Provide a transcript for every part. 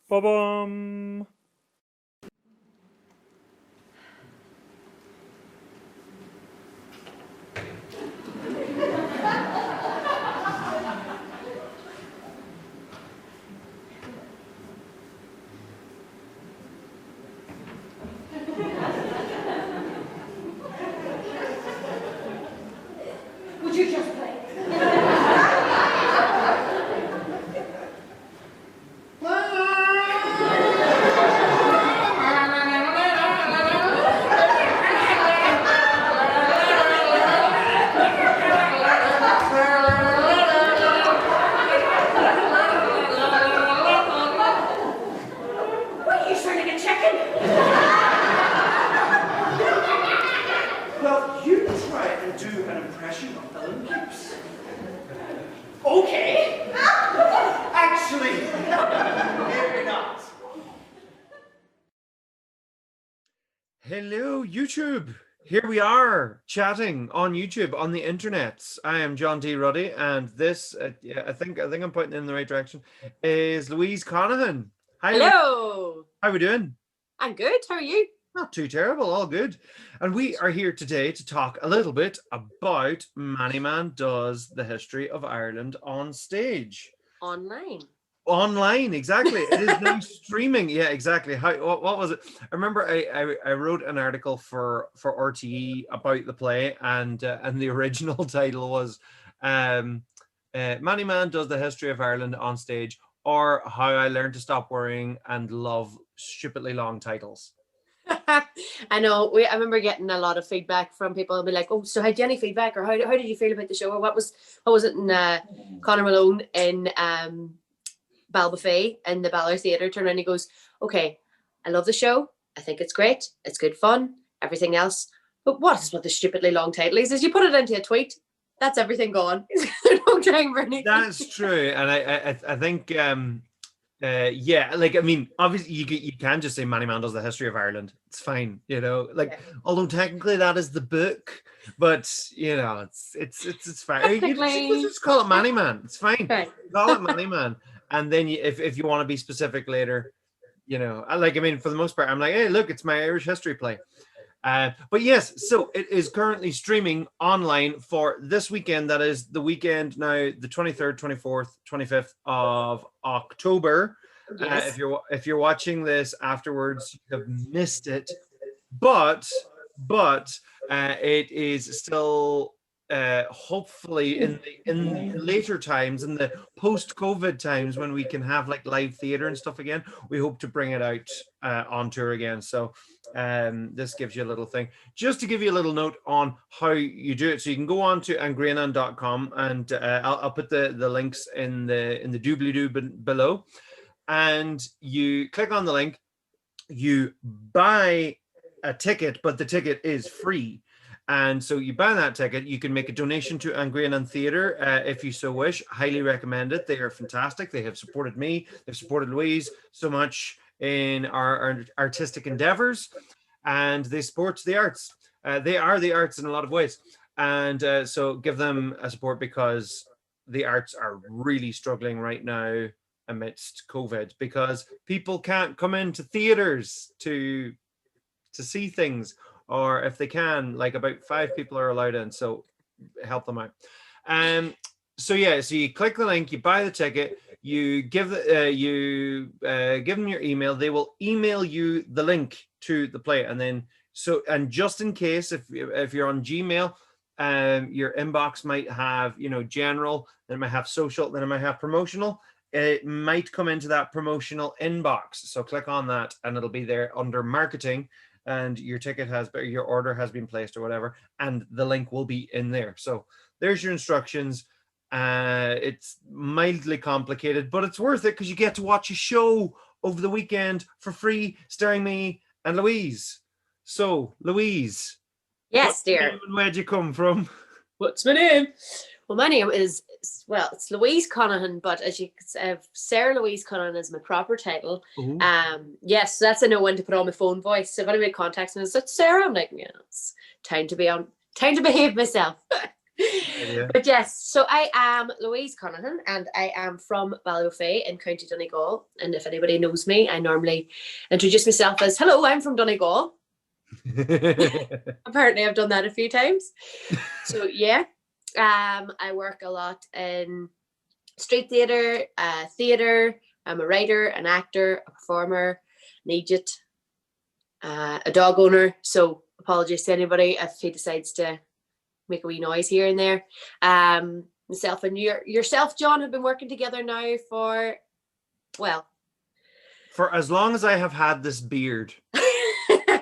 Ba-bum. Would you just play? What are you trying to get chicken? Well, you try and do an impression of Ellen Gibbs. Okay. Actually, maybe not. Hello, YouTube. Here we are chatting on YouTube on the internet. I am John D. Ruddy, and this, yeah, I think I'm pointing in the right direction, is Louise Conaghan. Hi, Louise. Hello. How are we doing? I'm good. How are you? Not too terrible, all good. And we are here today to talk a little bit about Manny Man Does the History of Ireland on Stage. Online. Online, exactly. It is now streaming. Yeah, exactly. What was it? I remember I wrote an article for RTE about the play, and the original title was Manny Man Does the History of Ireland on Stage, or How I Learned to Stop Worrying and Love Stupidly Long Titles. I know. I remember getting a lot of feedback from people and be like, "Oh, so had you any feedback, or how did you feel about the show, or what was it in Conor Malone in Balbuffet in the Ballard Theatre turned around and he goes, okay, I love the show. I think it's great. It's good fun. Everything else. But what is with the stupidly long title? He says, you put it into a tweet. That's everything gone. No time for anything. That's true. And I think, yeah, like, I mean, obviously you can just say Manny Man Does the History of Ireland. It's fine, you know, like, yeah. Although technically that is the book, but you know, it's fine. You just call it Manny Man. It's fine. Right. Call it Manny Man. And then if you want to be specific later, you know, I mean, for the most part, I'm like, hey, look, it's my Irish history play. But yes, so it is currently streaming online for this weekend. That is the weekend now, the 23rd, 24th, 25th of October. Yes. If you're watching this afterwards, you have missed it. But it is still hopefully in later times, in the post-COVID times, when we can have like live theater and stuff again, we hope to bring it out on tour again. So this gives you a little thing, just to give you a little note on how you do it. So you can go on to angrainan.com, and I'll put the links in the doobly-doo below, and you click on the link, you buy a ticket, but the ticket is free. And so you buy that ticket, you can make a donation to Angrainan Theatre if you so wish. Highly recommend it. They are fantastic. They have supported me. They've supported Louise so much in our artistic endeavors, and they support the arts. They are the arts in a lot of ways. And so give them a support, because the arts are really struggling right now amidst COVID, because people can't come into theatres to see things. Or if they can, like about 5 people are allowed in, so help them out. So yeah, so you click the link, you buy the ticket, you give give them your email. They will email you the link to the play, and then and just in case, if you're on Gmail, your inbox might have, you know, general, then it might have social, then it might have promotional. It might come into that promotional inbox. So click on that, and it'll be there under marketing. And your your order has been placed or whatever, and the link will be in there. So there's your instructions. It's mildly complicated, but it's worth it, because you get to watch a show over the weekend for free, starring me and Louise. So, Louise. Yes, dear. Where'd you come from? What's my name? Well, my name is, well, it's Louise Conaghan, but as you can Sarah Louise Conaghan is my proper title. Ooh. Yes, so that's I know when to put on my phone voice. So if anybody contacts me and says, Sarah, I'm like, yeah, it's time to behave myself. Yeah. But yes, so I am Louise Conaghan and I am from Ballywfay in County Donegal. And if anybody knows me, I normally introduce myself as, hello, I'm from Donegal. Apparently I've done that a few times. So yeah, I work a lot in street theatre, theatre. I'm a writer, an actor, a performer, an agent, a dog owner. So apologies to anybody if he decides to make a wee noise here and there. Myself and yourself, John, have been working together now for, well, for as long as I have had this beard.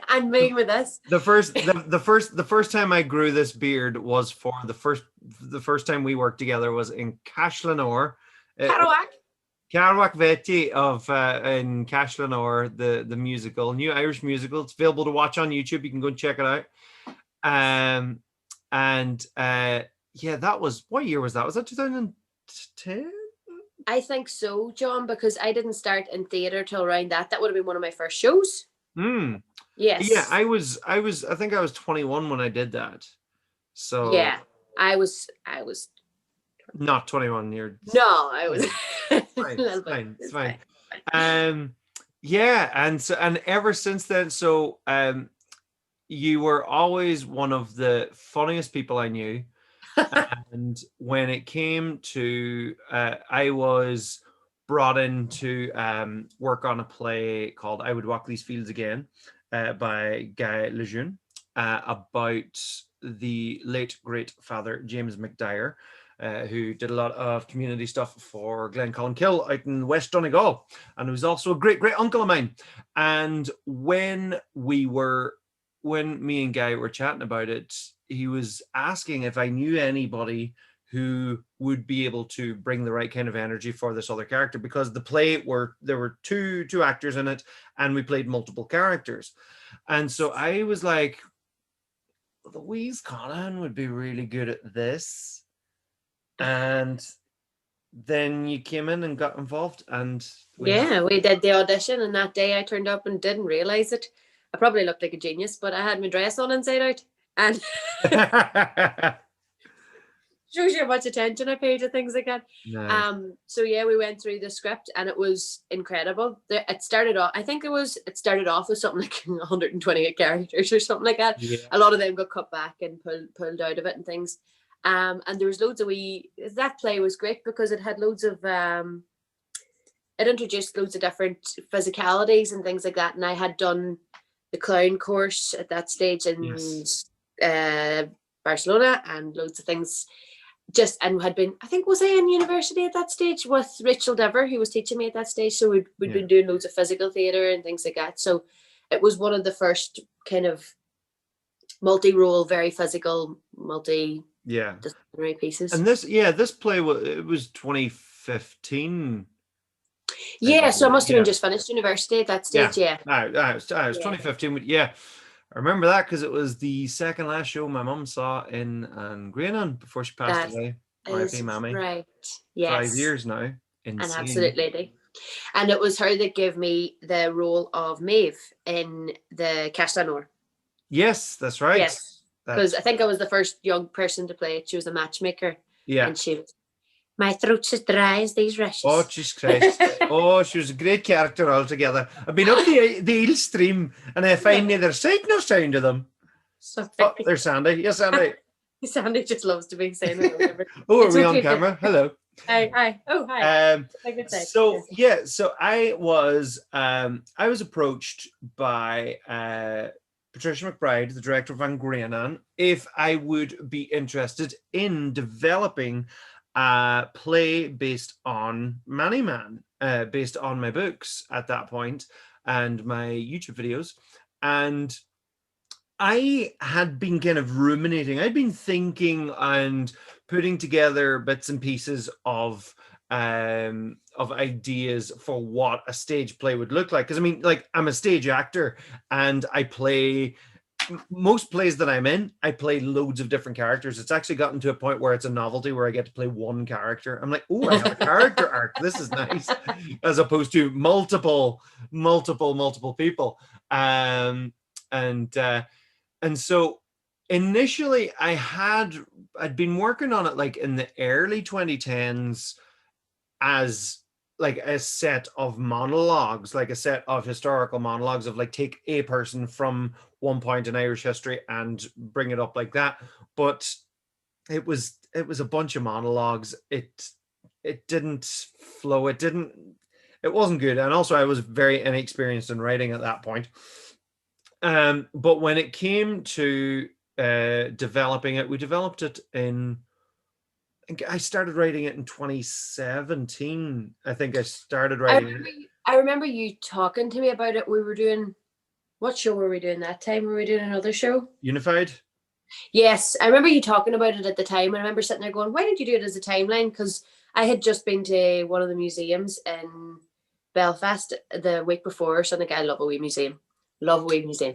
And me with this. The first time I grew this beard was for the first time we worked together was in Cashlanore. Carawak Veti of in Cashlanore, the musical, new Irish musical. It's available to watch on YouTube. You can go and check it out. Yeah, that was, what year was that? Was that 2010? I think so, John, because I didn't start in theatre till around that. That would have been one of my first shows. Yes. Yeah, I think I was 21 when I did that. So yeah, I was not 21 years. No, I was it's fine. Yeah, and ever since then, so you were always one of the funniest people I knew. And when it came to I was brought in to work on a play called I Would Walk These Fields Again by Guy Lejeune about the late great Father James McDyer, who did a lot of community stuff for Glencollinkill out in West Donegal, and who's also a great uncle of mine. And when me and Guy were chatting about it, he was asking if I knew anybody who would be able to bring the right kind of energy for this other character, because the play there were two actors in it, and we played multiple characters. And so I was like, Louise Conaghan would be really good at this. And then you came in and got involved, and we did the audition, and that day I turned up and didn't realize it. I probably looked like a genius, but I had my dress on inside out, and shows you how much attention I paid to things like that. Nice. So yeah, we went through the script, and it was incredible. It started off with something like 128 characters or something like that. Yeah. A lot of them got cut back and pulled out of it and things. And there was loads of that play was great because it had loads of it introduced loads of different physicalities and things like that. And I had done the clown course at that stage in Barcelona, and loads of things and had been, I think, was I in university at that stage with Rachel Dever, who was teaching me at that stage. So we'd been doing loads of physical theatre and things like that. So it was one of the first kind of multi-role, very physical, disciplinary pieces. And this play was 2015. Yeah, so I must have been just finished university at that stage. Yeah. It was 2015. Yeah, I remember that because it was the second last show my mum saw in Greenan before she passed away. R.I.P. Mammy. Right. Yes. 5 years now. Insane. An absolute lady. And it was her that gave me the role of Maeve in the Cashlanore. Yes, that's right. Yes, because I think I was the first young person to play it. She was a matchmaker. Yeah. And she was, my throat's as dry as these rushes. Oh, Jesus Christ. She was a great character altogether. I've been up the Eel Stream, and I find neither sight nor sound of them. Sorry. Oh, there's Sandy. Yes, Sandy. Sandy just loves to be saying it. Are we on camera? Hello. Hi. Oh, hi. So I was approached by Patricia McBride, the director of Van Greenan, if I would be interested in developing a play based on Manny Man, based on my books at that point and my YouTube videos. And I had been kind of ruminating. I'd been thinking and putting together bits and pieces of ideas for what a stage play would look like. Because I mean, like, I'm a stage actor, and I play most plays that I'm in. I play loads of different characters. It's actually gotten to a point where it's a novelty where I get to play one character. I'm like, oh, I have a character arc. This is nice, as opposed to multiple people. And so initially I'd been working on it like in the early 2010s as like a set of monologues, like a set of historical monologues of like take a person from one point in Irish history and bring it up like that. But it was a bunch of monologues. It didn't flow. It wasn't good. And also I was very inexperienced in writing at that point. But when it came to developing it, we developed it in, I started writing it in 2017. I think I started writing it. I remember you talking to me about it. We were doing, what show were we doing that time? Were we doing another show? Unified? Yes, I remember you talking about it at the time. I remember sitting there going, why did you do it as a timeline? Because I had just been to one of the museums in Belfast the week before or something. I love a wee museum. Love a wee museum.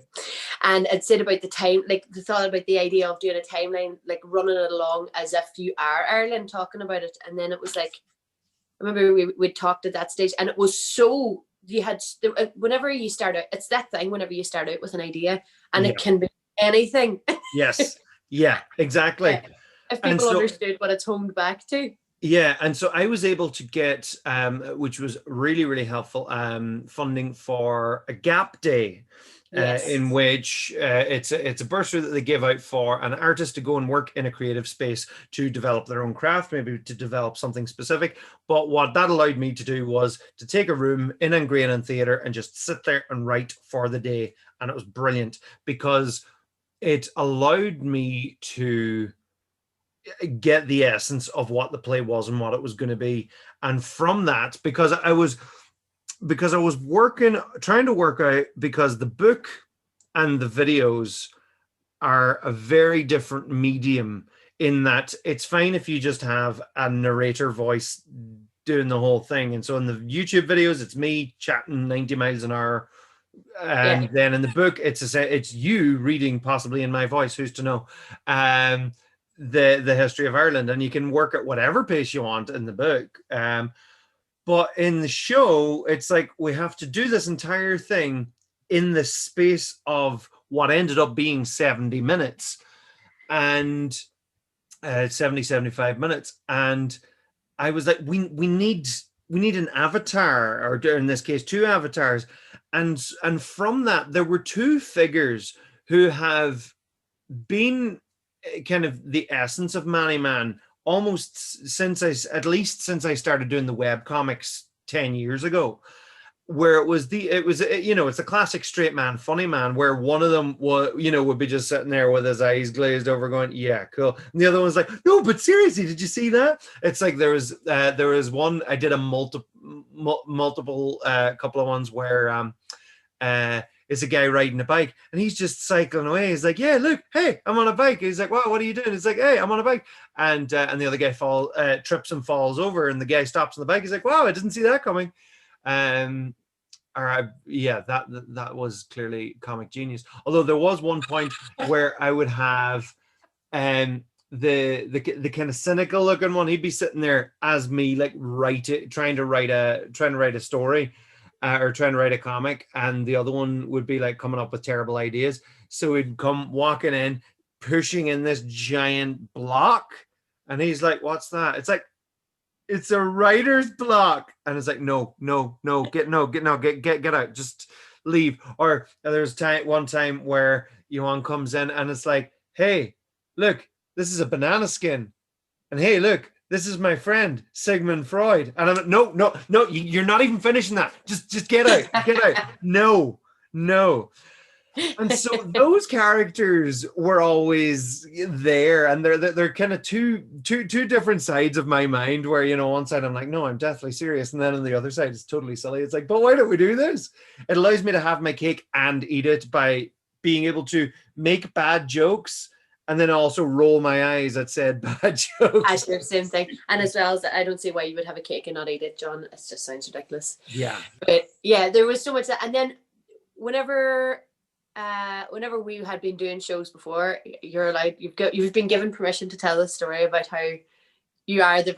And it said about the time, like the thought about the idea of doing a timeline, like running it along as if you are Ireland, talking about it. And then it was like, I remember we talked at that stage, and it was so, you had, whenever you start out, it's that thing whenever you start out with an idea, and it can be anything. Yes. Yeah, exactly. If people understood what it's homed back to. Yeah, and so I was able to get, which was really, really helpful, funding for a gap day, in which it's a bursary that they give out for an artist to go and work in a creative space to develop their own craft, maybe to develop something specific. But what that allowed me to do was to take a room in Angrain Theatre and just sit there and write for the day. And it was brilliant because it allowed me to get the essence of what the play was and what it was going to be. And from that, because I was trying to work out, because the book and the videos are a very different medium, in that it's fine if you just have a narrator voice doing the whole thing. And so in the YouTube videos, it's me chatting 90 miles an hour. And then in the book, it's you reading, possibly in my voice, who's to know, the history of Ireland, and you can work at whatever pace you want in the book. But in the show, it's like we have to do this entire thing in the space of what ended up being 70 minutes and 75 minutes. And I was like, we need an avatar, or in this case, two avatars. And from that, there were two figures who have been kind of the essence of Manny Man almost since at least since I started doing the web comics 10 years ago, where it was it's a classic straight man, funny man, where one of them would be just sitting there with his eyes glazed over going, yeah, cool. And the other one's like, no, but seriously, did you see that? It's like there was one, I did a multiple couple of ones where it's a guy riding a bike and he's just cycling away. He's like, yeah, look, hey, I'm on a bike. He's like, wow, what are you doing? He's like, hey, I'm on a bike. And the other guy trips and falls over, and the guy stops on the bike. He's like, wow, I didn't see that coming. That was clearly comic genius. Although there was one point where I would have the kind of cynical looking one. He'd be sitting there as me, like trying to write a story. Or trying to write a comic, and the other one would be like coming up with terrible ideas. So he'd come walking in, pushing in this giant block, and he's like, "What's that?" It's like, "It's a writer's block," and it's like, "No, get out, just leave." Or there's one time where Johan comes in, and it's like, "Hey, look, this is a banana skin," and "Hey, look, this is my friend Sigmund Freud," and I'm like, no, you're not even finishing that. Just get out, no. And so those characters were always there, and they're kind of two different sides of my mind. Where one side I'm like, no, I'm deathly serious, and then on the other side it's totally silly. It's like, but why don't we do this? It allows me to have my cake and eat it by being able to make bad jokes and then also roll my eyes at said bad jokes. I do the same thing. And as well as I don't see why you would have a cake and not eat it, John. It just sounds ridiculous. Yeah. But yeah, there was so much that. And then whenever we had been doing shows before, you're allowed, you've been given permission to tell the story about how you are the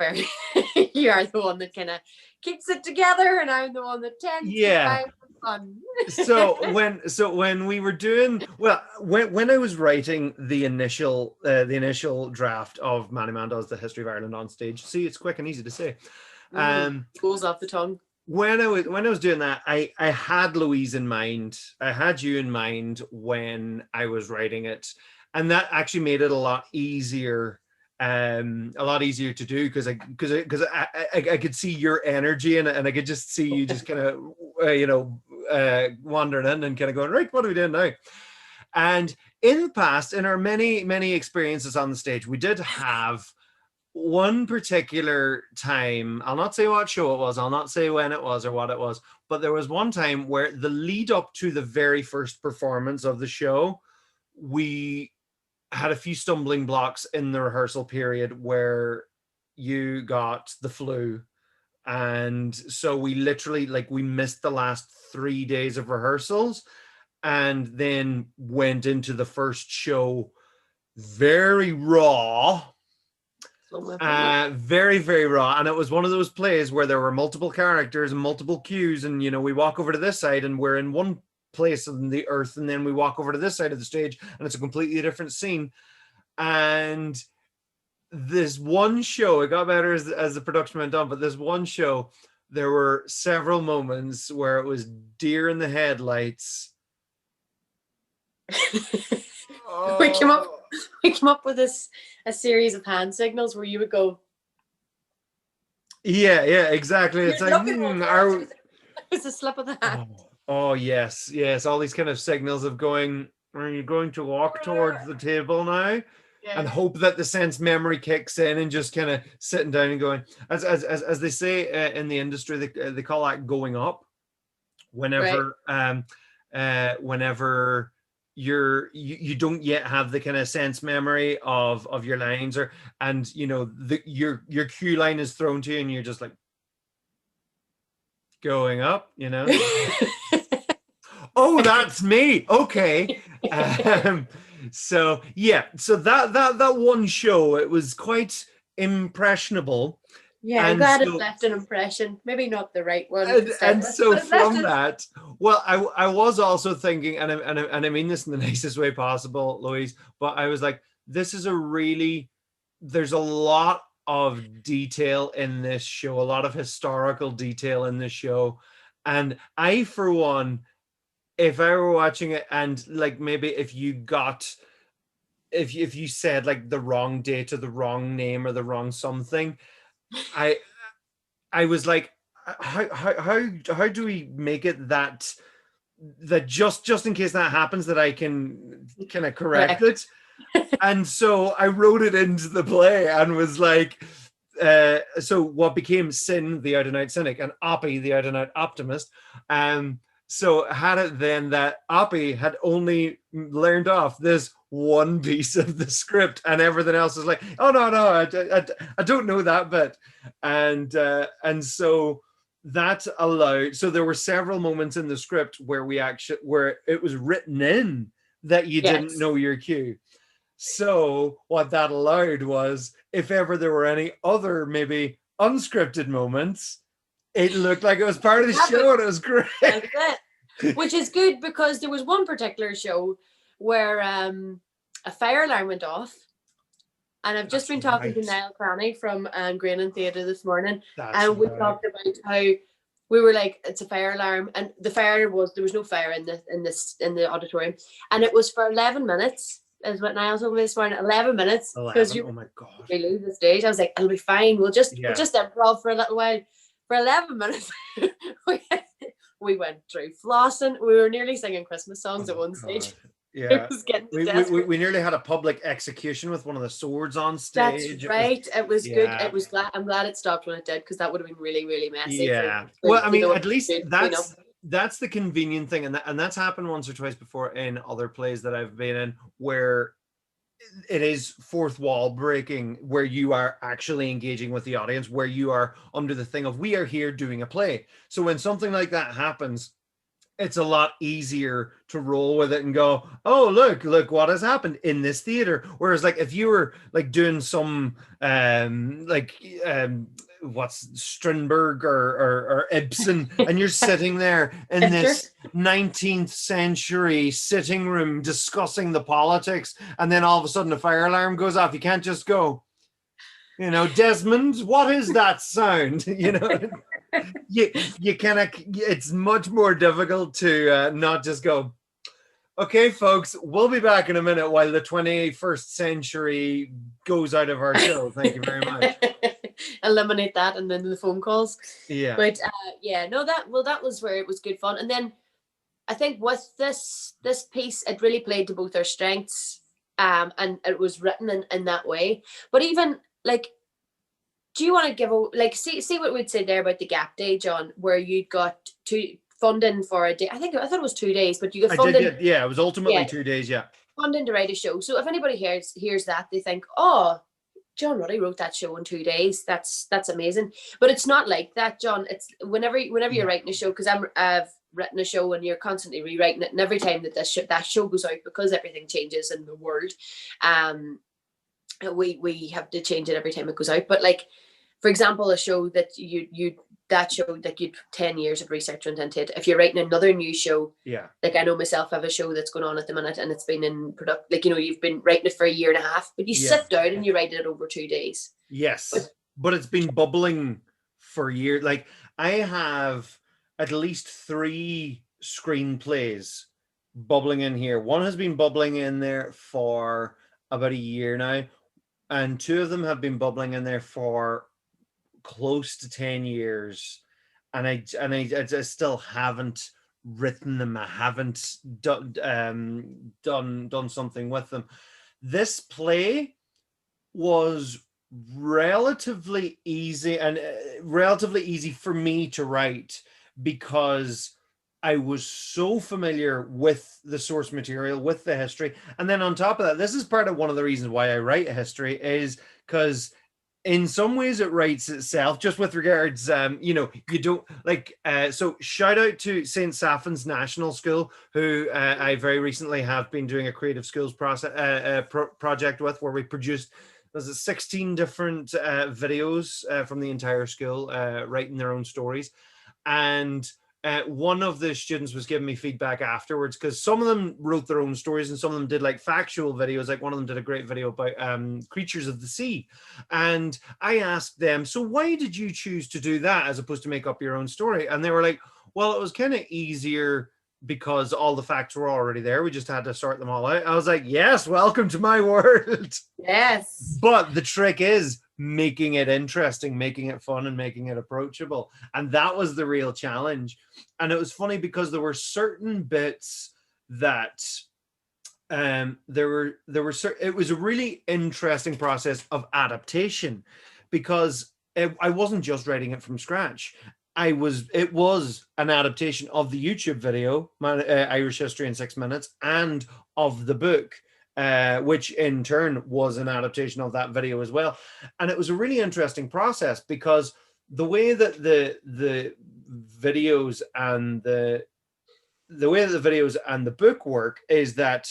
one that kind of keeps it together, and I'm the one that tends to fun. So when we were doing when I was writing the initial draft of Manny Man Does the History of Ireland on Stage. See, it's quick and easy to say. Goes off the tongue. When I was doing that, I had Louise in mind. I had you in mind when I was writing it, and that actually made it a lot easier to do because I could see your energy in it, and I could just see you just kind of wandering in and kind of going, right, what are we doing now? And in the past, in our many experiences on the stage, we did have one particular time. I'll not say what show it was, I'll not say when it was or what it was, but there was one time where the lead up to the very first performance of the show, we had a few stumbling blocks in the rehearsal period where you got the flu, and so we literally we missed the last 3 days of rehearsals and then went into the first show very raw. Very, very raw. And it was one of those plays where there were multiple characters and multiple cues, and we walk over to this side and we're in one place on the earth, and then we walk over to this side of the stage and it's a completely different scene. And this one show, it got better as the production went on, but this one show, there were several moments where it was deer in the headlights. We came up with a series of hand signals where you would go. Yeah, exactly. It's like it's a slip of the hand. Oh yes. All these kind of signals of going. Are you going to walk towards the table now? Yeah. And hope that the sense memory kicks in, and just kind of sitting down and going, as they say in the industry, they call that going up. Whenever whenever you don't yet have the kind of sense memory of your lines, and your cue line is thrown to you and you're just like going up, oh, that's me. Okay. So that one show, it was quite impressionable. Yeah, I'm glad it left an impression. Maybe not the right one. And so from that, well, I was also thinking, and I mean this in the nicest way possible, Louise, but I was like, there's a lot of detail in this show, a lot of historical detail in this show. And I, for one, if I were watching it and maybe if you said the wrong date or the wrong name or the wrong something, I was like, how do we make it that just in case that happens, that I can kind of correct it? And so I wrote it into the play and was like, so what became Sin, the out-and-out cynic, and Oppie, the out-and-out optimist. So had it then that Oppie had only learned off this one piece of the script, and everything else is like, oh no, I don't know that bit. And so that allowed, so there were several moments in the script where where it was written in that you didn't know your cue. So what that allowed was, if ever there were any other maybe unscripted moments, it looked like it was part of the show, and it was great. Which is good, because there was one particular show where a fire alarm went off, and I've just been talking to Niall Cranny from Grain and Theatre this morning, and we talked about how we were like, it's a fire alarm, and there was no fire in the auditorium, and it was for 11 minutes. Is what Niall told me this morning. 11 minutes. Because oh my god, we lose the stage. I was like, it'll be fine. We'll just improv for a little while. For 11 minutes, we went through flossing. We were nearly singing Christmas songs at one stage. Yeah, it was getting we nearly had a public execution with one of the swords on stage. That's right. It was good. It was I'm glad it stopped when it did, because that would have been really, really messy. Yeah. Well, I mean, at least that's the convenient thing, and that's happened once or twice before in other plays that I've been in, where it is fourth wall breaking, where you are actually engaging with the audience, where you are under the thing of, we are here doing a play. So when something like that happens, it's a lot easier to roll with it and go, oh, look what has happened in this theater. Whereas if you were doing some what's Strindberg or Ibsen, and you're sitting there in Hipster. this 19th century sitting room discussing the politics, and then all of a sudden a fire alarm goes off. You can't just go, Desmond, what is that sound? You kind of, it's much more difficult to not just go, okay, folks, we'll be back in a minute while the 21st century goes out of our show. Thank you very much. Eliminate that and then the phone calls. Yeah. But that was where it was good fun. And then I think with this piece, it really played to both our strengths, and it was written in that way. But even like, do you want to give see what we'd say there about the gap day, John, where you got funding for a day? I thought it was 2 days, but you got funding. It was ultimately 2 days. Yeah. Funding to write a show. So if anybody hears that, they think, oh, John Ruddy wrote that show in 2 days. That's amazing. But it's not like that, John. It's whenever you're writing a show, because I've written a show and you're constantly rewriting it, and every time that show goes out, because everything changes in the world, we have to change it every time it goes out. But like, for example, a show that you'd 10 years of research went into it. If you're writing another new show, like I know myself, I have a show that's going on at the minute, and it's been in production. Like, you've been writing it for a year and a half, but you sit down and you write it over 2 days. Yes, but it's been bubbling for years. Like, I have at least 3 screenplays bubbling in here. One has been bubbling in there for about a year now, and 2 of them have been bubbling in there for close to 10 years, and I still haven't written them. I haven't done something with them. This play was relatively easy for me to write, because I was so familiar with the source material, with the history. And then on top of that, this is part of one of the reasons why I write a history, is because in some ways it writes itself, just with regards, you don't like, so shout out to St. Sapphin's National School, who I very recently have been doing a creative schools project with, where we produced 16 different videos from the entire school, writing their own stories. And one of the students was giving me feedback afterwards, because some of them wrote their own stories and some of them did like factual videos. Like, one of them did a great video about creatures of the sea. And I asked them, so why did you choose to do that as opposed to make up your own story? And they were like, well, it was kind of easier because all the facts were already there. We just had to sort them all out. I was like, yes, welcome to my world. Yes. But the trick is making it interesting, making it fun, and making it approachable. And that was the real challenge. And it was funny because there were certain bits that it was a really interesting process of adaptation, because I wasn't just writing it from scratch. It was an adaptation of the YouTube video, Irish History in 6 Minutes, and of the book, which in turn was an adaptation of that video as well. And it was a really interesting process, because the way that the videos and the book work is that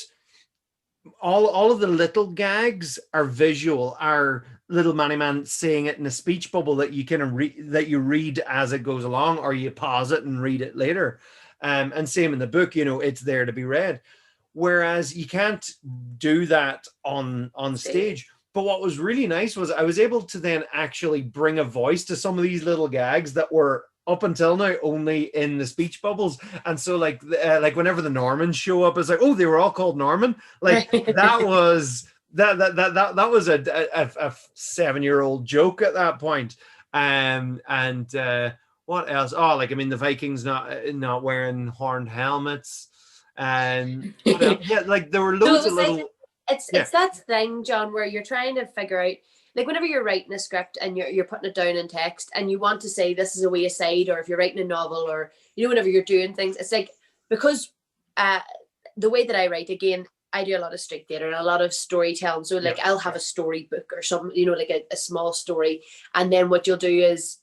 all of the little gags are visual, are little Manny Man saying it in a speech bubble that you kind of read as it goes along, or you pause it and read it later. And same in the book, it's there to be read. Whereas you can't do that on stage. But what was really nice was I was able to then actually bring a voice to some of these little gags that were up until now only in the speech bubbles. And so like whenever the Normans show up, it's like, oh, they were all called Norman. Like that was that was a 7-year-old joke at that point. And what else? Oh, like, I mean, the Vikings not wearing horned helmets. And yeah, like there were loads of little. It's that thing, John, where you're trying to figure out, like, whenever you're writing a script and you're putting it down in text and you want to say this is a way aside, or if you're writing a novel, or whenever you're doing things, it's like, because the way that I write, again, I do a lot of street theater and a lot of storytelling. So like I'll have a storybook or something, like a small story, and then what you'll do is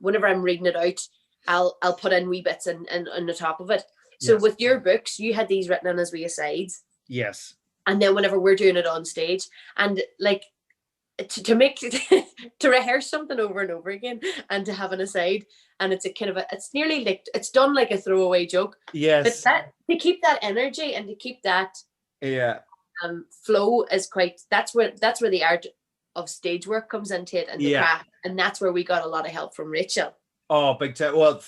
whenever I'm reading it out, I'll put in wee bits and on the top of it. So with your books, you had these written on as wee asides. Yes. And then whenever we're doing it on stage, and like to make to rehearse something over and over again and to have an aside, and it's a kind of it's nearly like it's done like a throwaway joke. Yes. But that to keep that energy and to keep that flow is quite. That's where the art of stage work comes into it and the craft, and that's where we got a lot of help from Rachel. Oh, big time. Well,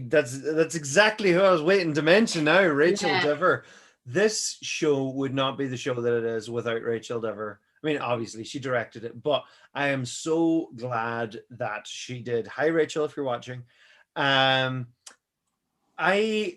that's exactly who I was waiting to mention now, Rachel Diver. This show would not be the show that it is without Rachel Diver. I mean, obviously she directed it, but I am so glad that she did. Hi, Rachel, if you're watching. I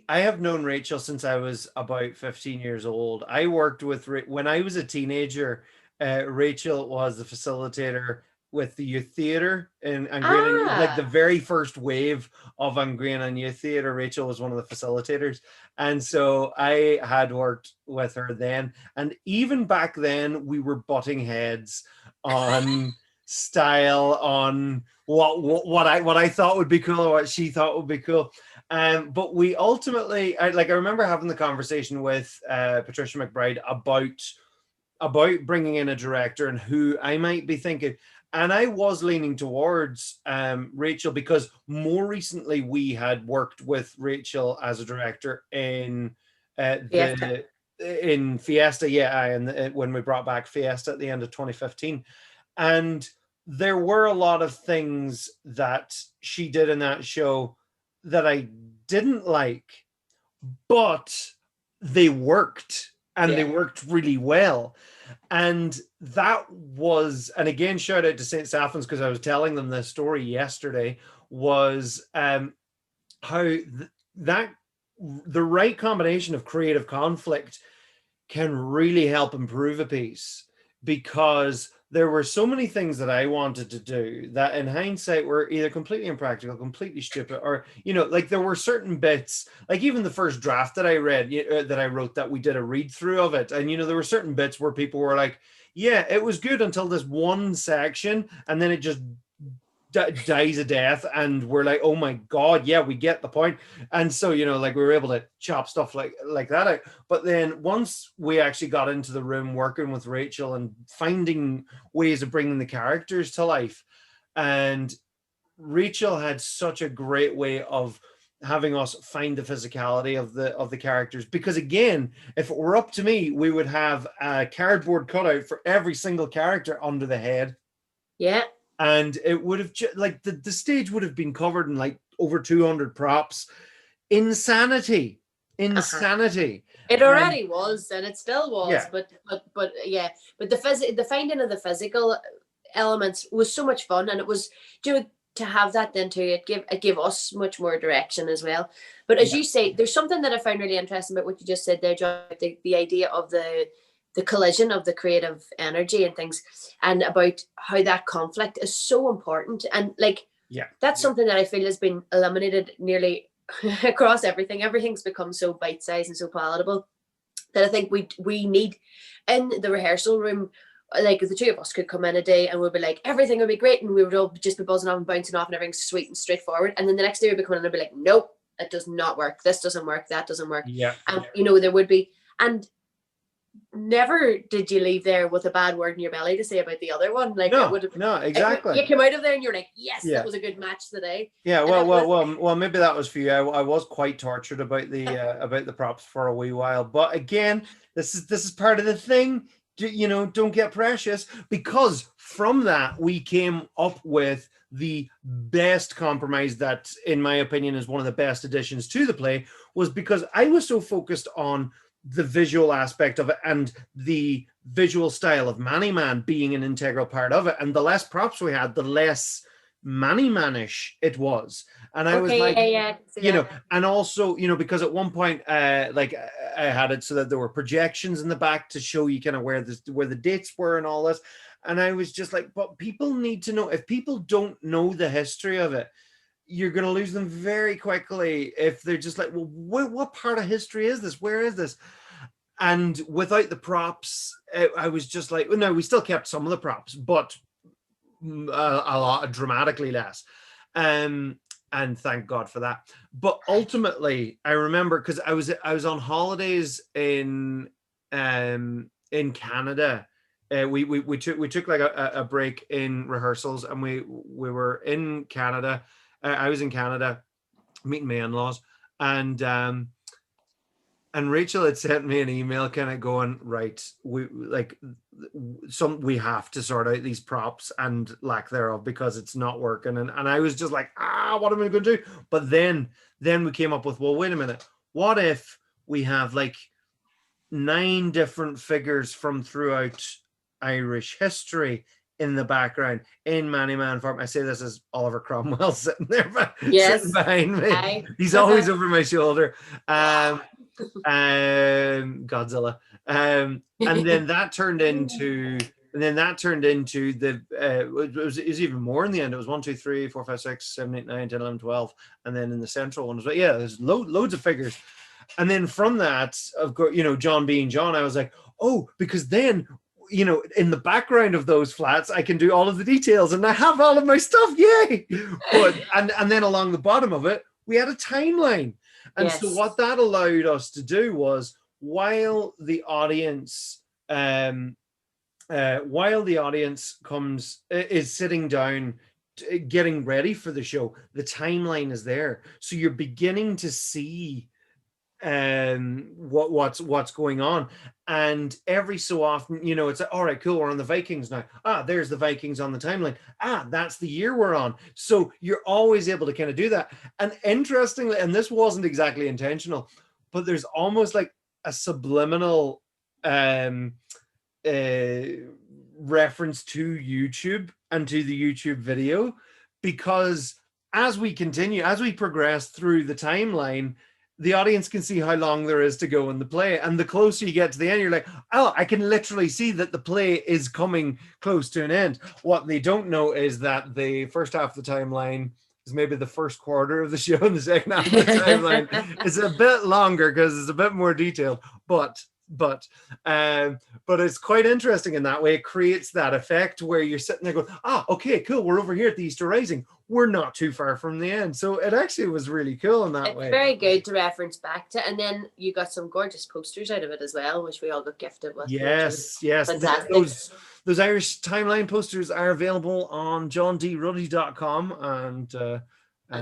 have known Rachel since I was about 15 years old. I worked with when I was a teenager. Rachel was the facilitator with the youth theater in Angrana, like the very first wave of Angrana Youth Theater. Rachel was one of the facilitators, and so I had worked with her then. And even back then, we were butting heads on style, on what I thought would be cool or what she thought would be cool. But we ultimately, I remember having the conversation with Patricia McBride about bringing in a director and who I might be thinking. And I was leaning towards Rachel because more recently we had worked with Rachel as a director in Fiesta, and when we brought back Fiesta at the end of 2015. And there were a lot of things that she did in that show that I didn't like, but they worked, and they worked really well. And that was, and again, shout out to St. Sapphin's, because I was telling them this story yesterday, was how the right combination of creative conflict can really help improve a piece, because there were so many things that I wanted to do that in hindsight were either completely impractical, completely stupid, or, like there were certain bits, like even the first draft that I read, that I wrote, that we did a read through of it. And, there were certain bits where people were like, yeah, it was good until this one section, and then it just dies a death, and we're like, oh my god, yeah, we get the point. And so like we were able to chop stuff like that out. But then once we actually got into the room working with Rachel and finding ways of bringing the characters to life, and Rachel had such a great way of having us find the physicality of the characters, because again, if it were up to me, we would have a cardboard cutout for every single character under the head. And it would have the stage would have been covered in like over 200 props. Insanity. It already was, and it still was. But the finding of the physical elements was so much fun, and it was to have that then too. It gave us much more direction as well. But as you say, there's something that I found really interesting about what you just said there, John. The idea of the collision of the creative energy and things, and about how that conflict is so important. And that's something that I feel has been eliminated nearly across everything. Everything's become so bite-sized and so palatable that I think we need in the rehearsal room, like the two of us could come in a day and we'd be like, everything would be great, and we would all just be buzzing off and bouncing off and everything's sweet and straightforward. And then the next day we'd be coming in and be like, nope, it does not work. This doesn't work. That doesn't work. And there would be, and never did you leave there with a bad word in your belly to say about the other one. Like no, exactly. You came out of there and you're like, yes, that was a good match today. Well, maybe that was for you. I was quite tortured about the props for a wee while, but again, this is part of the thing. Don't get precious, because from that we came up with the best compromise that, in my opinion, is one of the best additions to the play, was because I was so focused on the visual aspect of it and the visual style of Manny Man being an integral part of it. And the less props we had, the less Manny Man-ish it was. And I was like, and also, because at one point, I had it so that there were projections in the back to show you kind of where the dates were and all this. And I was just like, but people need to know. If people don't know the history of it, you're going to lose them very quickly if they're just like, well, what part of history is this? Where is this? And without the props, I was just like, no, we still kept some of the props, but a lot, dramatically less. And thank God for that. But ultimately, I remember, because I was on holidays in Canada we took like a break in rehearsals, and we were in Canada. I was in Canada meeting my in-laws, and Rachel had sent me an email kind of going, right, we have to sort out these props and lack thereof because it's not working. And I was just like, what am I going to do? But then we came up with, well, wait a minute. What if we have like 9 different figures from throughout Irish history in the background in Manny Man form? I say this as Oliver Cromwell sitting there, sitting behind me. He's always over my shoulder. Godzilla. And then that turned into the it was even more in the end. It was 1, 2, 3, 4, 5, 6, 7, 8, 9, 10, 11, 12, and then in the central one as well. Yeah, there's loads of figures. And then from that, of course, John being John, I was like, oh, because then, in the background of those flats, I can do all of the details and I have all of my stuff. Yay! But and then along the bottom of it, we had a timeline. And so what that allowed us to do was, while the audience is sitting down, getting ready for the show, the timeline is there. So you're beginning to see what's going on, and every so often, it's like, all right, cool, we're on the Vikings now. There's the Vikings on the timeline. That's the year we're on. So you're always able to kind of do that. And interestingly, and this wasn't exactly intentional, but there's almost like a subliminal reference to YouTube and to the YouTube video, because as we progress through the timeline, the audience can see how long there is to go in the play. And the closer you get to the end, you're like, I can literally see that the play is coming close to an end. What they don't know is that the first half of the timeline is maybe the first quarter of the show, and the second half of the timeline is a bit longer because it's a bit more detailed. But it's quite interesting in that way. It creates that effect where you're sitting there going, okay, cool, we're over here at the Easter Rising. We're not too far from the end. So it actually was really cool in that way. It's very good to reference back to. And then you got some gorgeous posters out of it as well, which we all got gifted with. Yes. Fantastic. Those Irish timeline posters are available on johndruddy.com, and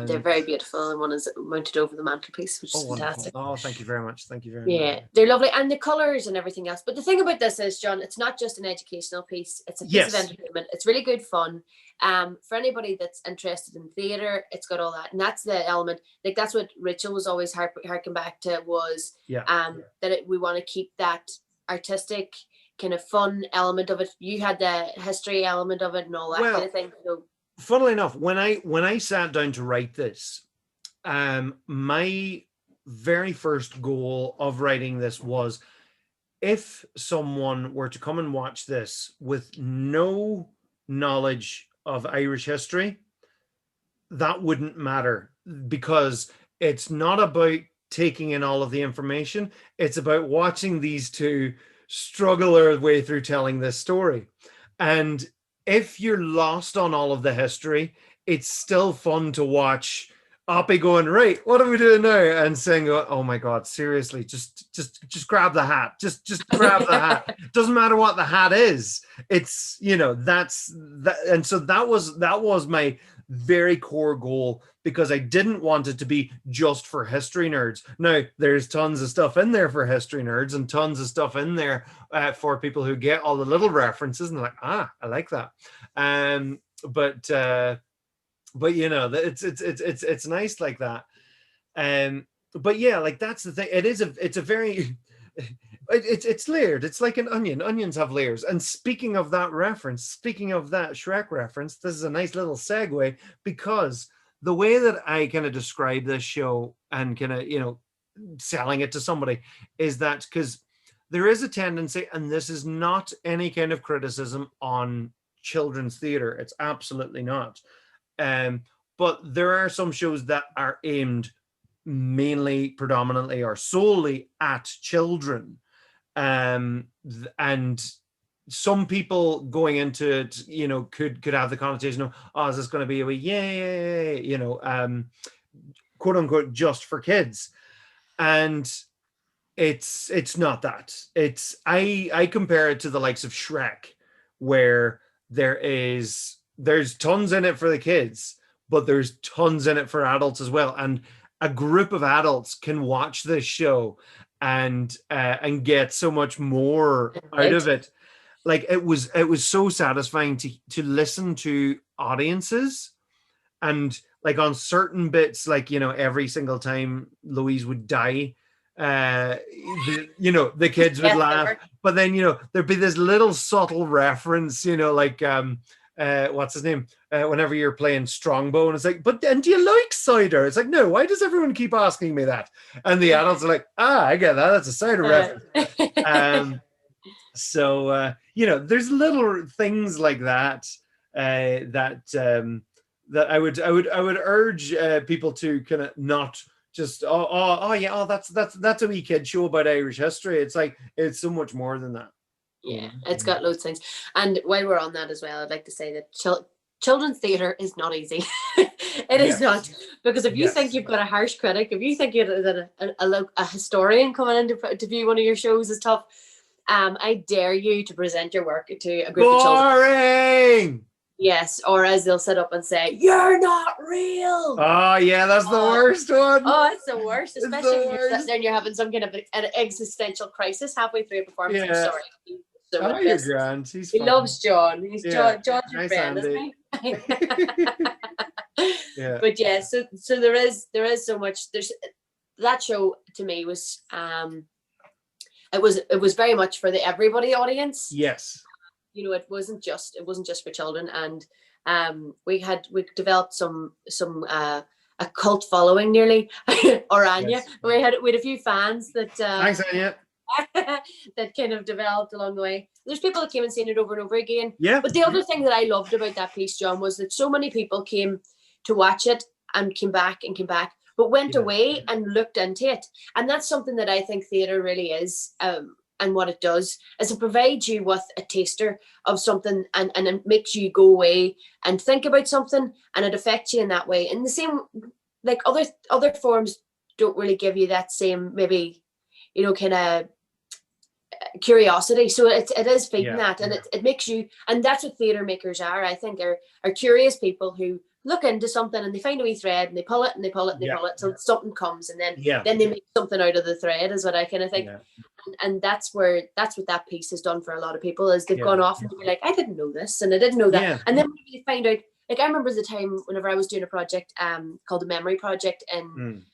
they're very beautiful, and one is mounted over the mantelpiece, which is fantastic. Wonderful. Thank you very much. Yeah, they're lovely, and the colours and everything else. But the thing about this is, John, it's not just an educational piece, it's a piece of entertainment. It's really good fun. For anybody that's interested in theatre, it's got all that, and that's the element. Like, that's what Rachel was always harking back to, was that we want to keep that artistic kind of fun element of it. You had the history element of it and all that kind of thing. So, funnily enough, when I sat down to write this, my very first goal of writing this was, if someone were to come and watch this with no knowledge of Irish history, that wouldn't matter, because it's not about taking in all of the information. It's about watching these two struggle their way through telling this story. And if you're lost on all of the history, it's still fun to watch Oppie going, right, what are we doing now? And saying, oh my God, seriously, just grab the hat. Just grab the hat. Doesn't matter what the hat is. It's, that's that. And so that was my very core goal, because I didn't want it to be just for history nerds. Now, there's tons of stuff in there for history nerds, and tons of stuff in there for people who get all the little references and they're like, I like that. But it's nice like that. But yeah, like, that's the thing. It's layered. It's like an onion. Onions have layers. And speaking of that Shrek reference, this is a nice little segue, because the way that I kind of describe this show and kind of, selling it to somebody, is that because there is a tendency, and this is not any kind of criticism on children's theater. It's absolutely not. But there are some shows that are aimed mainly, predominantly, or solely at children. And some people going into it, could have the connotation of, is this going to be a yay, quote unquote, just for kids. And it's not that. It's I compare it to the likes of Shrek, where there's tons in it for the kids, but there's tons in it for adults as well. And a group of adults can watch this show and get so much more out Right? of it. Like it was so satisfying to listen to audiences, and like on certain bits, like every single time Louise would die, the kids would Yes, laugh, ever. but then there'd be this little subtle reference, like what's his name, whenever you're playing Strongbow, and it's like, but then do you like cider? It's like, no, why does everyone keep asking me that? And the adults are like, I get that, that's a cider reference. There's little things like that, that I would urge people to kind of not just that's a wee kid show about Irish history. It's like it's so much more than that. Yeah, it's got loads of things. And while we're on that as well, I'd like to say that children's theatre is not easy. It is not, because if you think you've got a harsh critic, if you think that a historian coming in to view one of your shows is tough, I dare you to present your work to a group of children. Boring. Yes, or as they'll sit up and say, "You're not real." Oh yeah, that's the worst one. Oh, it's the worst, It's especially the when you're sitting worst. there and you're having some kind of an existential crisis halfway through a performance. Yeah. I'm sorry. So Oh, you're grand. He's he fun. loves John. He's Yeah. John's your Nice, friend, Andy. isn't he? Yeah. But yeah, so there is so much. There's that show to me was it was very much for the everybody audience. Yes. It wasn't just for children, and we developed some a cult following nearly. Or Anya, Yes. we had a few fans that Thanks, Anya. that kind of developed along the way. There's people that came and seen it over and over again. Yeah. But the other thing that I loved about that piece, John, was that so many people came to watch it and came back, but went away and looked into it. And that's something that I think theatre really is. And what it does is it provides you with a taster of something, and it makes you go away and think about something, and it affects you in that way. And the same, like other forms don't really give you that same, maybe, kind of curiosity. So it is feeding that, and it makes you, and that's what theatre makers are, I think, are curious people who look into something and they find a wee thread and they pull it and they pull it and they pull it till something comes, and then they make something out of the thread, is what I kind of think. And that's what that piece has done for a lot of people, is they've gone off and they're like, I didn't know this and I didn't know that. And then when you find out, like I remember the time whenever I was doing a project called the Memory Project in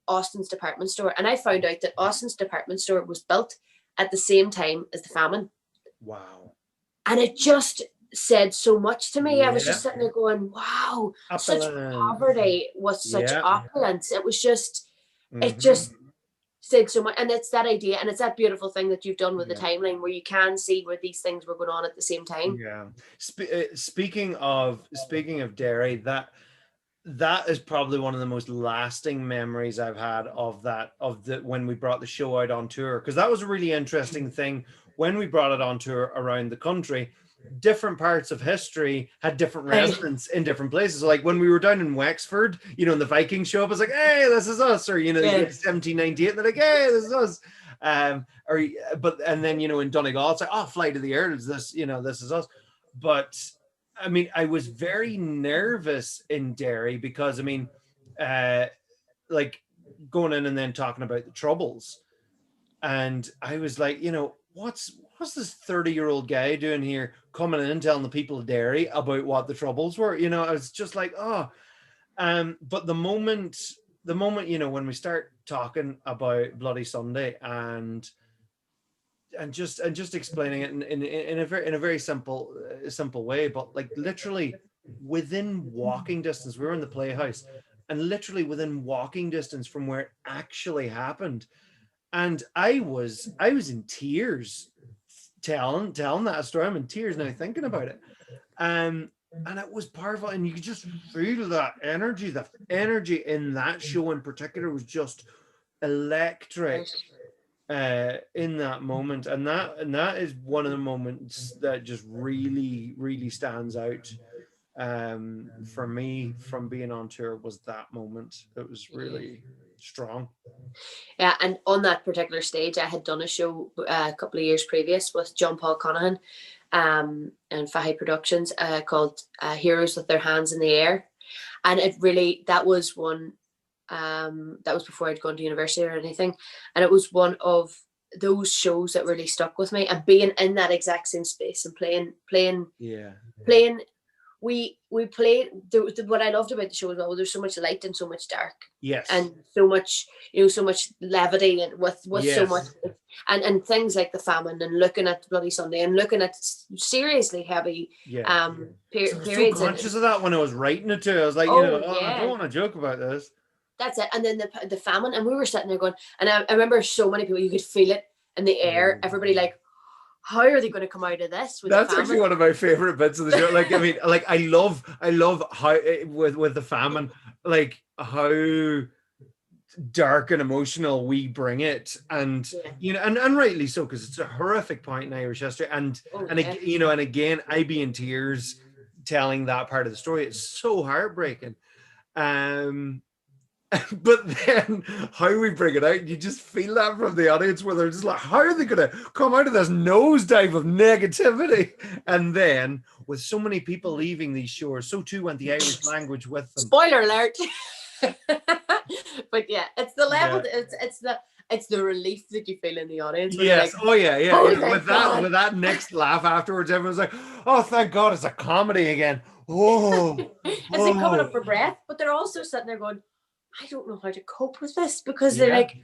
Austin's department store, and I found out that Austin's department store was built at the same time as the famine. Wow. And it just said so much to me. I was just sitting there going, wow, such poverty with such opulence. It was just, it just said so much. And it's that idea, and it's that beautiful thing that you've done with the timeline, where you can see where these things were going on at the same time. Yeah. Speaking of dairy, that is probably one of the most lasting memories I've had of when we brought the show out on tour, because that was a really interesting thing. When we brought it on tour around the country, different parts of history had different resonance in different places. So like when we were down in Wexford, in the Viking show up, it's like, hey, this is us. Or 1798, and they're like, hey, this is us. And then in Donegal, it's like, oh, Fly to the Air, is this, this is us. But I mean, I was very nervous in Derry because like going in and then talking about the Troubles, and I was like, what's this 30-year-old guy doing here, coming in and telling the people of Derry about what the Troubles were? I was just like, oh. But the moment when we start talking about Bloody Sunday and just explaining it in a very simple way, but like literally within walking distance, we were in the Playhouse, and literally within walking distance from where it actually happened, and I was in tears telling that story. I'm in tears now thinking about it, and it was powerful, and you could just feel that energy. The energy in that show in particular was just electric. In that moment, and that is one of the moments that just really stands out for me from being on tour, was that moment. It was really strong. Yeah, and on that particular stage, I had done a show a couple of years previous with John Paul Conaghan and Fahy Productions called Heroes with Their Hands in the Air. And it really, that was one, that was before I'd gone to university or anything. And it was one of those shows that really stuck with me, and being in that exact same space and playing. We played, what I loved about the show as well, there's so much light and so much dark. Yes. And so much, so much levity and with so much, and things like the famine and looking at Bloody Sunday and looking at seriously heavy periods. I was so conscious of that when I was writing it too. I was like, I don't want to joke about this. That's it. And then the famine, and we were sitting there going, and I remember so many people, you could feel it in the air. Everybody like, how are they going to come out of this? That's actually one of my favorite bits of the show. Like, I mean, like I love how with the famine, like how dark and emotional we bring it, and and rightly so, because it's a horrific point in Irish history, and again, I be in tears telling that part of the story. It's so heartbreaking. But then how we bring it out, you just feel that from the audience, where they're just like, how are they going to come out of this nosedive of negativity? And then with so many people leaving these shores, so too went the Irish language with them. Spoiler alert. But yeah, it's the level, it's the relief that you feel in the audience. Yes. Like, with that next laugh afterwards, everyone's like, oh, thank God, it's a comedy again. Oh. It's like coming up for breath, but they're also sitting there going, I don't know how to cope with this, because they're like,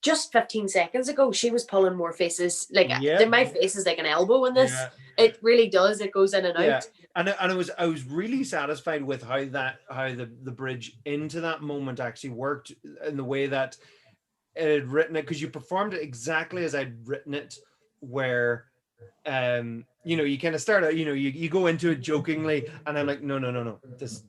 just 15 seconds ago, she was pulling more faces. Like my face is like an elbow in this. Yeah. It really does. It goes in and out. And I was really satisfied with how the bridge into that moment actually worked, in the way that it had written it, because you performed it exactly as I'd written it, where you kind of start out, you go into it jokingly, and I'm like, no, this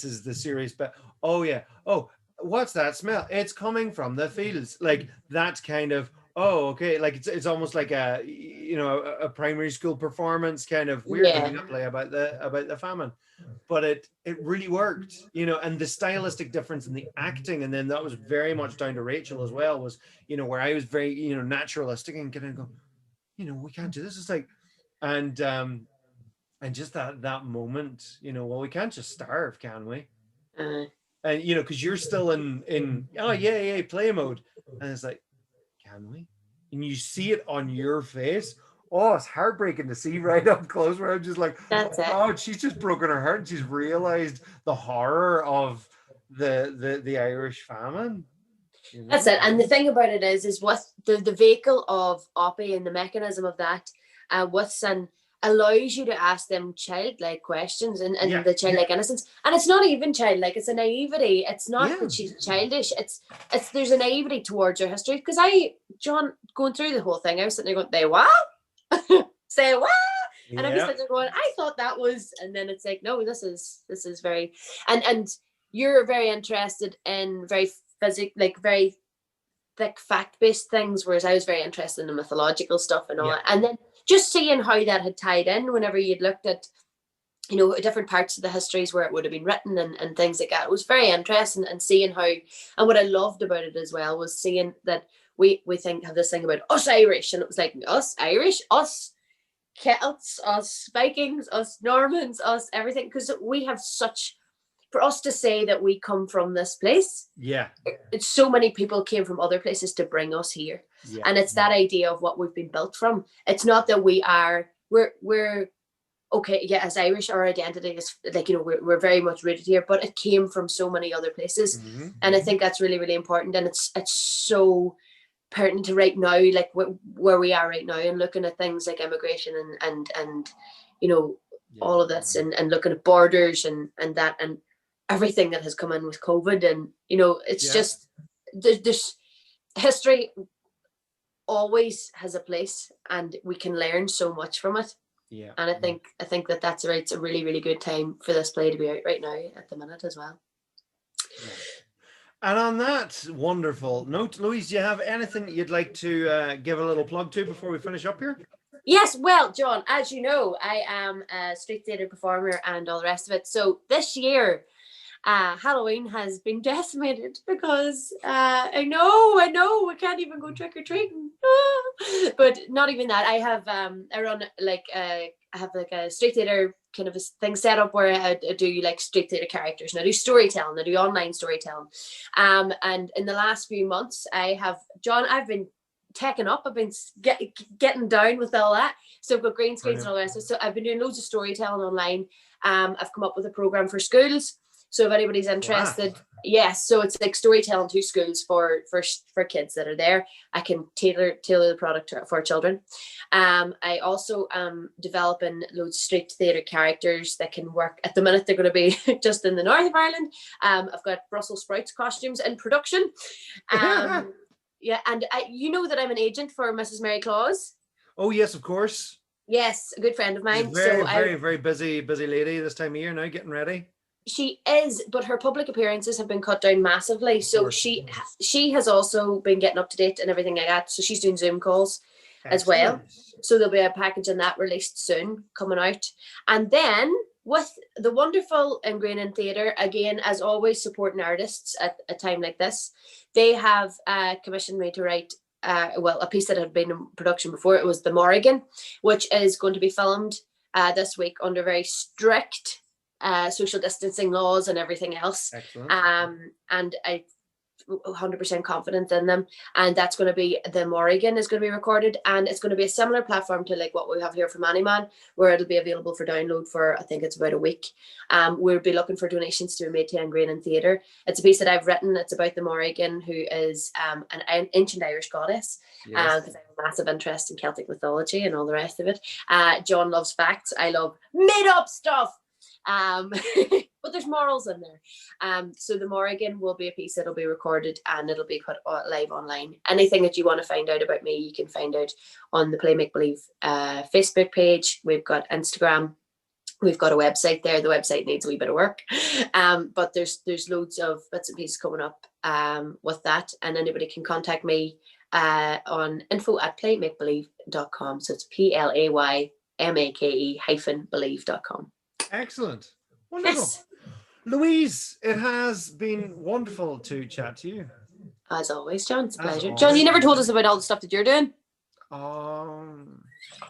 is the serious bit. Oh yeah. Oh, what's that smell? It's coming from the fields. Like, that's kind of, oh, okay. Like it's almost like a primary school performance kind of weird play about the famine. But it really worked, and the stylistic difference in the acting, and then that was very much down to Rachel as well, was, where I was very, naturalistic and kind of go, we can't do this. It's like, and just that moment, well, we can't just starve, can we? And because you're still in play mode, and it's like, can we? And you see it on your face. Oh, it's heartbreaking to see right up close, where I'm just like, she's just broken her heart, and she's realized the horror of the Irish famine. That's it. And the thing about it is what the vehicle of Oppie and the mechanism of that, allows you to ask them childlike questions and the childlike innocence. And it's not even childlike, it's a naivety. It's not that she's childish. It's there's a naivety towards her history. Because John, going through the whole thing, I was sitting there going, they what? Say what? And I was sitting there going, I thought that was, and then it's like, no, this is very, and you're very interested in very very thick fact-based things, whereas I was very interested in the mythological stuff and all that. And then just seeing how that had tied in whenever you'd looked at, different parts of the histories where it would have been written and things like that. It was very interesting, and seeing how, and what I loved about it as well was seeing that we have this thing about us Irish, and it was like, us Irish, us Celts, us Vikings, us Normans, us everything, because we have such, for us to say that we come from this place, it's so many people came from other places to bring us here, and it's that idea of what we've been built from. It's not that we're okay, as Irish, our identity is like, we're very much rooted here, but it came from so many other places, and I think that's really, really important, and it's so pertinent to right now, like where we are right now, and looking at things like immigration and all of this, and looking at borders and that, and everything that has come in with COVID, and it's just there's history always has a place, and we can learn so much from it. And I think that's right. It's a really, really good time for this play to be out right now at the minute as well. And on that wonderful note, Louise, do you have anything you'd like to give a little plug to before we finish up here? Yes, well, John, as you know, I am a street theatre performer and all the rest of it. So this year, Halloween has been decimated because I know we can't even go trick or treating. But not even that. I have I run like I have like a street theater kind of a thing set up where I do like street theater characters, and I do storytelling. I do online storytelling. And in the last few months, I've been taken up. I've been getting down with all that. So I've got green screens and all that. So I've been doing loads of storytelling online. I've come up with a program for schools. So if anybody's interested, yes. So it's like storytelling to schools for kids that are there. I can tailor the product for children. I also am developing loads of street theatre characters that can work. At the minute, they're going to be just in the north of Ireland. I've got Brussels sprouts costumes in production. Yeah, and you know that I'm an agent for Mrs. Mary Claus. Oh yes, of course. Yes, a good friend of mine. Very busy lady this time of year now, getting ready. She is, but her public appearances have been cut down massively. So she has also been getting up to date and everything like that. So she's doing Zoom calls as well. So there'll be a package on that released soon coming out. And then with the wonderful Ingrain Theatre, again, as always, supporting artists at a time like this, they have commissioned me to write a piece that had been in production before. It was The Morrigan, which is going to be filmed this week under very strict social distancing laws and everything else. Excellent. And I 100% confident in them, and that's going to be The Morrigan is going to be recorded, and it's going to be a similar platform to like what we have here for Manny, where it'll be available for download for I think it's about a week. We'll be looking for donations to be made to Ingrain Theatre. It's a piece that I've written. It's about the Morrigan, who is an ancient Irish goddess. Because I have a massive interest in Celtic mythology and all the rest of it. John loves facts. I love made up stuff. But there's morals in there. So The Morrigan will be a piece that'll be recorded and it'll be put live online. Anything that you want to find out about me, you can find out on the Play Make Believe Facebook page. We've got Instagram. We've got a website there. The website needs a wee bit of work. But there's loads of bits and pieces coming up with that. And anybody can contact me on info@playmakebelieve.com. So it's PLAYMAKE-believe.com. Excellent. Wonderful. Yes. Louise, it has been wonderful to chat to you. As always, John. It's a pleasure. John, you never told us about all the stuff that you're doing.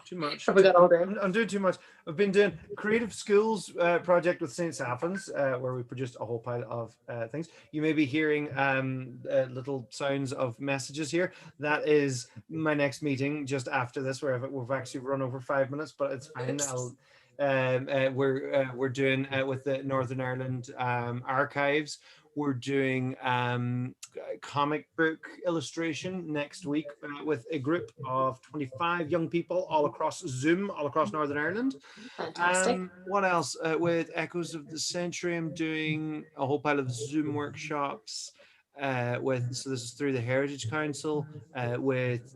Too much. Have we got all day? I'm doing too much. I've been doing Creative Schools project with St. Sapphin's, where we produced a whole pile of things. You may be hearing little sounds of messages here. That is my next meeting just after this, where we've actually run over 5 minutes, but it's fine. We're doing with the Northern Ireland Archives. We're doing comic book illustration next week with a group of 25 young people all across Zoom, all across Northern Ireland. Fantastic. What else? With Echoes of the Century, I'm doing a whole pile of Zoom workshops. So this is through the Heritage Council with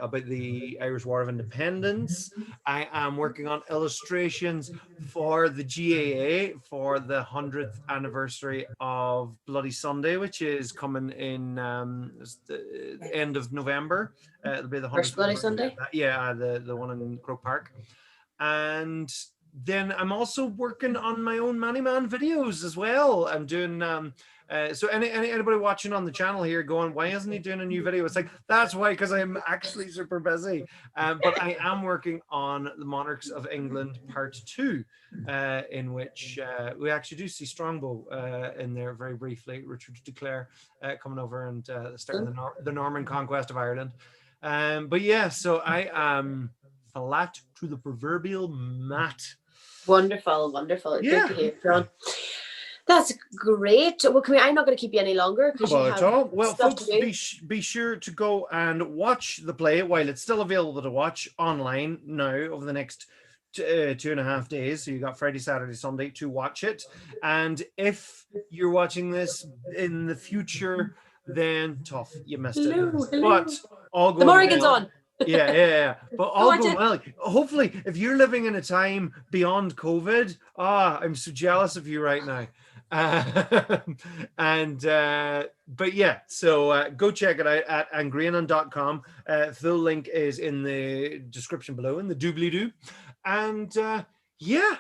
about the Irish War of Independence. I am working on illustrations for the GAA for the 100th anniversary of Bloody Sunday, which is coming in the end of November. It'll be the 100th First Bloody Sunday. Yeah, the one in Croke Park. And then I'm also working on my own Manny Man videos as well. I'm doing so anybody watching on the channel here going, why isn't he doing a new video? It's like, that's why, because I'm actually super busy. But I am working on the Monarchs of England Part 2, in which we actually do see Strongbow in there very briefly. Richard de Clare coming over and starting the Norman conquest of Ireland. But yeah, so I am flat to the proverbial mat. Wonderful. Yeah. Good to hear, John. That's great. Well, I'm not going to keep you any longer. Well, folks, be sure to go and watch the play while it's still available to watch online now over the next 2.5 days. So you got Friday, Saturday, Sunday to watch it. And if you're watching this in the future, then tough, you missed it. Hello. But all going The Morrigan's well. on. Yeah. But all going well. Hopefully, if you're living in a time beyond COVID, I'm so jealous of you right now. But yeah, so go check it out at angrainan.com. Full link is in the description below in the doobly-doo. And yeah,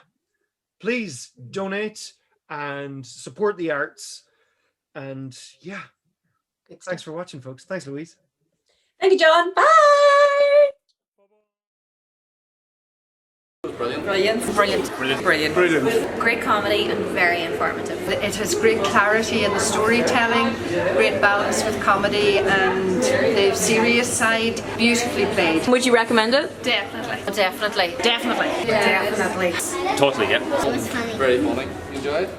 please donate. and support the arts. And yeah, Good thanks stuff. for watching, folks. Thanks, Louise. Thank you, John. Bye. Brilliant. Brilliant. Brilliant. Brilliant. Great comedy and very informative. It has great clarity in the storytelling, great balance with comedy and the serious side, beautifully played. Would you recommend it? Definitely. Definitely. Definitely. Totally, yeah. Very funny. You enjoy it?